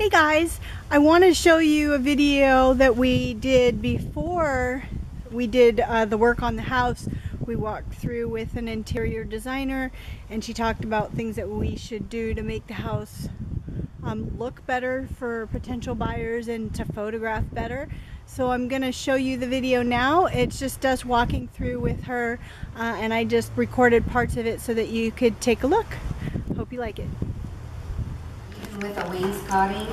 Hey guys, I want to show you a video that we did before we did the work on the house. We walked through with an interior designer and she talked about things that we should do to make the house look better for potential buyers and to photograph better. So I'm going to show you the video now. It's just us walking through with her and I just recorded parts of it so that you could take a look. Hope you like it. With the wainscoting,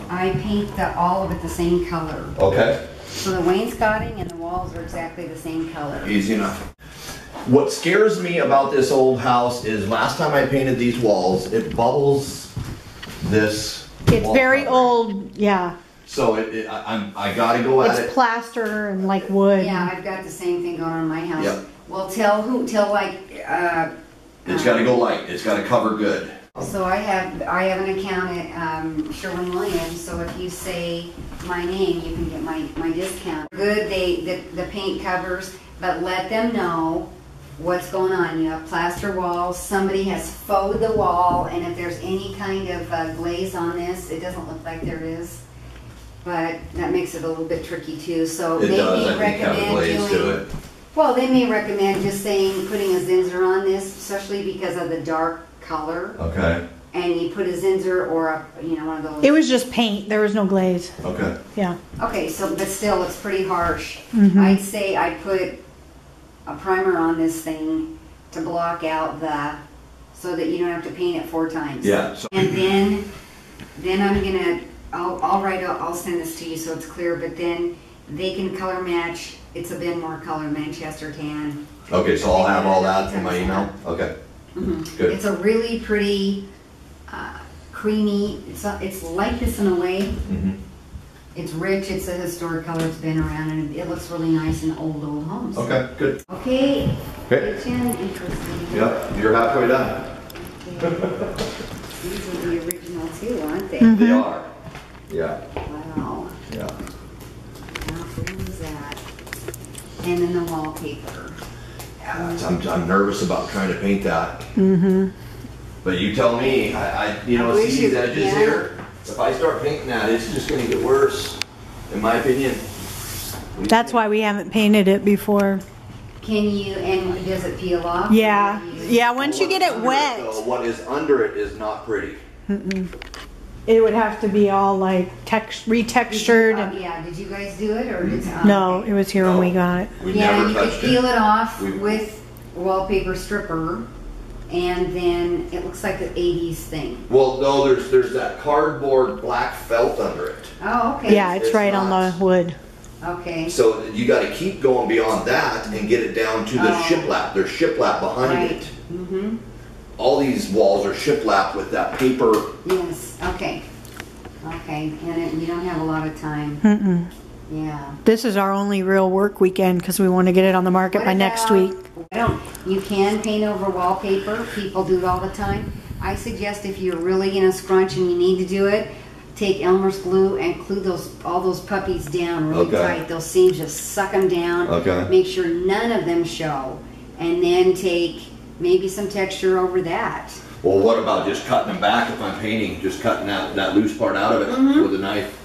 I paint all of it the same color. Okay. So the wainscoting and the walls are exactly the same color. Easy enough. What scares me about this old house is last time I painted these walls, it bubbles this. It's very old, yeah. So I gotta go at it. It's plaster and like wood. Yeah, I've got the same thing going on in my house. Yep. Well, tell like. It's gotta go light. It's gotta cover good. So I have an account at Sherwin-Williams. So if you say my name, you can get my discount. Good, the paint covers, but let them know what's going on. You have plaster walls. Somebody has faux the wall, and if there's any kind of glaze on this, it doesn't look like there is. But that makes it a little bit tricky too. So It they does. may recommend doing. Well, they may recommend just putting a Zinsser on this, especially because of the dark color. Okay. And you put a Zinsser or one of those. It was just paint. There was no glaze. Okay. Yeah. Okay, but still, it's pretty harsh. I'd say I put a primer on this thing to block out so that you don't have to paint it 4 times. Yeah. So and then I'm gonna. I'll send this to you so it's clear. But then they can color match. It's a Benmore color, Manchester tan. Okay, so I'll have all that in my email. Okay. Good. It's a really pretty, creamy. It's like this in a way. It's rich. It's a historic color. It's been around, and it looks really nice in old homes. Okay. Good. Okay. Kitchen, interesting. Yep. You're halfway done. Okay. These are the original too, aren't they? They are. Yeah. Wow. Yeah. Now, who is that? And then the wallpaper. Yeah, I'm nervous about trying to paint that. But you tell me. See these edges here? If I start painting that, it's just going to get worse, in my opinion. That's why we haven't painted it before. And does it peel off? Yeah. Yeah, once you get it wet. What is under it is not pretty. It would have to be all like retextured. Yeah, did you guys do it? Or No, it was here when we got it. Yeah, you could peel it off with wallpaper stripper, and then it looks like the 80s thing. Well, no, there's that cardboard black felt under it. Oh, okay. Yeah, it's right on the wood. Okay. So you got to keep going beyond that and get it down to the shiplap. There's shiplap behind it. All these walls are shiplap with that paper. Yes. Okay. Okay. And you don't have a lot of time. Yeah. This is our only real work weekend because we want to get it on the market by next week. You can paint over wallpaper. People do it all the time. I suggest if you're really in a scrunch and you need to do it, take Elmer's glue and glue all those puppies down really tight. Those seams, just suck them down. Okay. Make sure none of them show, and then take maybe some texture over that. Well, what about just cutting them back if I'm painting? Just cutting that loose part out of it with a knife.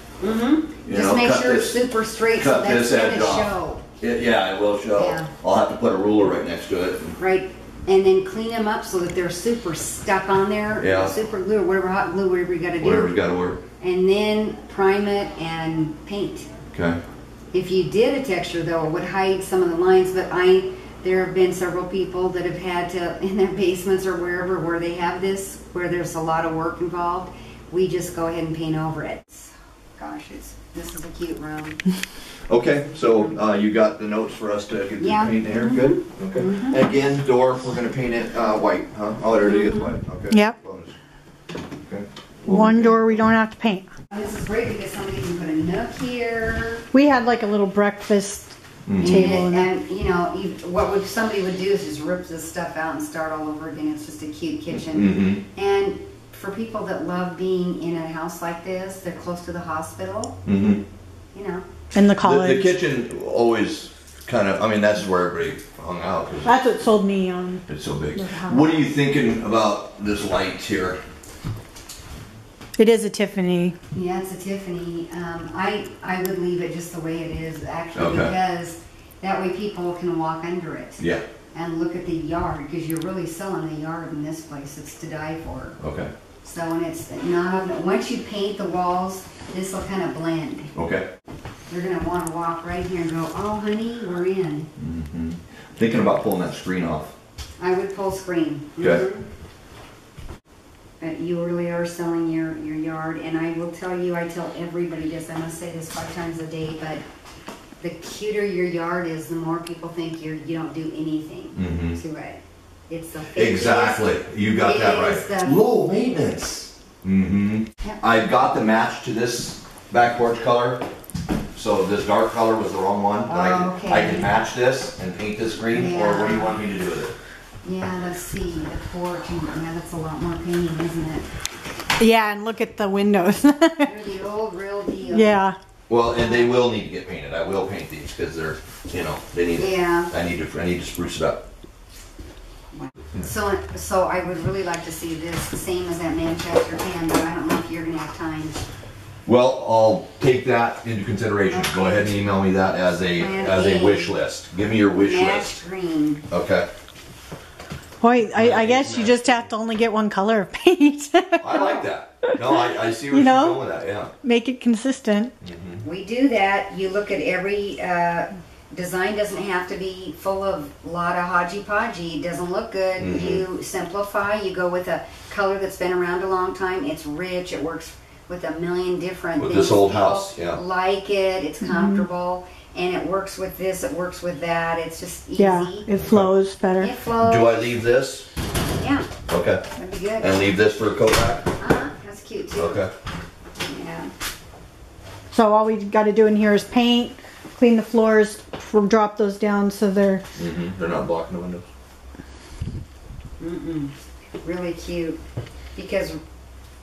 Just make sure it's super straight so that's going to show. Yeah, it will show. Yeah. I'll have to put a ruler right next to it. Right. And then clean them up so that they're super stuck on there. Yeah. Super glue or whatever, hot glue, whatever you got to do. Whatever's got to work. And then prime it and paint. Okay. If you did a texture though, it would hide some of the lines, but there have been several people that have had to, in their basements or wherever where they have this, where there's a lot of work involved, we just go ahead and paint over it. Gosh, this is a cute room. Okay, so you got the notes for us to get the paint here? Good? Okay. And again, door, we're going to paint it white, huh? Oh, there it is, white. Okay. Yep. Okay. One door we don't have to paint. This is great because somebody can put a nook here. We had like a little breakfast table. And what somebody would do is just rip this stuff out and start all over again. It's just a cute kitchen. And for people that love being in a house like this, they're close to the hospital. And the college. The kitchen always kind of, that's where everybody hung out. That's what sold me on. It's so big. What are you thinking about this light here? It is a Tiffany. Yeah, it's a Tiffany. I would leave it just the way it is, actually, Okay. because that way people can walk under it. Yeah. And look at the yard, because you're really selling the yard in this place. It's to die for. Okay. So, and it's not, once you paint the walls, this will kind of blend. Okay. You're gonna want to walk right here and go, oh honey, we're in. Thinking about pulling that screen off. I would pull screen. Okay. But you really are selling your yard, and I will tell you, I tell everybody this, I must say this 5 times a day, but the cuter your yard is, the more people think you don't do anything to it. It's the fakest. Exactly. You got that It is right. the- Low maintenance. Yep. I got the match to this back porch color. So this dark color was the wrong one. But Oh, okay. I can match this and paint this green, or what do you want me to do with it? Yeah, let's see, the porch, yeah, that's a lot more painting, isn't it? Yeah, and look at the windows. They're the old real deal. Yeah. Well, and they will need to get painted. I will paint these because they're, you know, they need. Yeah. I need to spruce it up. So I would really like to see this, same as that Manchester tan, but I don't know if you're gonna have time. Well, I'll take that into consideration. Go ahead and email me that as Plan a A. wish list. Give me your wish Match list. green. Okay. Boy, I guess you just have to only get one color of paint. I like that. No, I see where You you're know? going with that. Yeah. Make it consistent. We do that. You look at every design doesn't have to be full of a lot of hodgy-podgy. It doesn't look good. You simplify. You go with a color that's been around a long time. It's rich. It works with a million different With things. this old People house, yeah. like it. It's comfortable. And it works with this. It works with that. It's just easy. Yeah, it flows better. It flows. Do I leave this? Yeah, Okay. that'd be good. And leave this for a coat rack? That's cute too. Okay. Yeah. So all we got to do in here is paint, clean the floors, drop those down so they're... They're not blocking the windows. Really cute. Because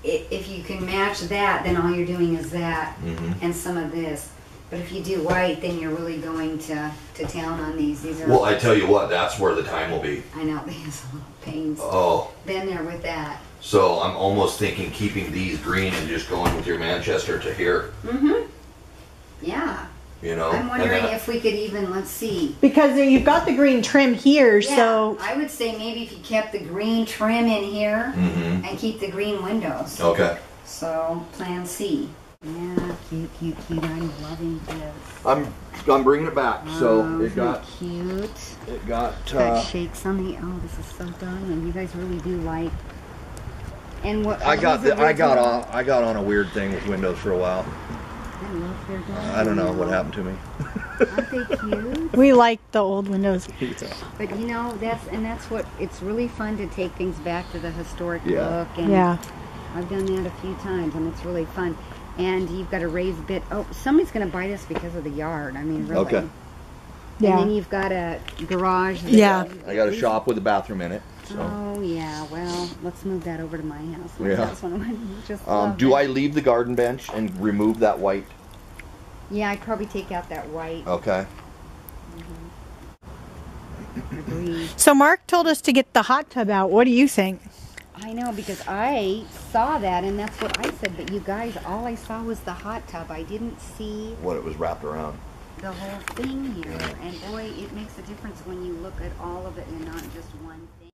if you can match that, then all you're doing is that and some of this. But if you do white, then you're really going to town on these. These are. Well, I tell you what, that's where the time will be. I know these little pains. Oh. Been there with that. So I'm almost thinking keeping these green and just going with your Manchester to here. Yeah. You know? I'm wondering and then- if we could even, let's see. Because you've got the green trim here, Yeah, so... I would say maybe if you kept the green trim in here and keep the green windows. Okay. So, plan C. Yeah, cute, cute, cute. I'm loving this. I'm bringing it back. So Oh, it isn't got cute. it got That shakes on the. Oh, this is so done, and you guys really do like. And what? I got these I got original- on I got on a weird thing with Windows for a while. I love their doors. I don't know what happened to me. Aren't they cute? We like the old windows. But you know, that's what it's really fun to take things back to the historic Yeah. look. And Yeah. I've done that a few times, and it's really fun. And you've got a raised bit. Oh, somebody's going to bite us because of the yard. I mean, really. Okay. Yeah. And then you've got a garage. that- Yeah. I got a shop with a bathroom in it. So Oh yeah. Well, let's move that over to my house. Yeah. That's one of my just love do it. I leave the garden bench and remove that white? Yeah, I'd probably take out that white. Okay. Agreed. So Mark told us to get the hot tub out. What do you think? I know, because I saw that, and that's what I said. But you guys, all I saw was the hot tub. I didn't see What it was wrapped around. the whole thing here. And boy, it makes a difference when you look at all of it and not just one thing.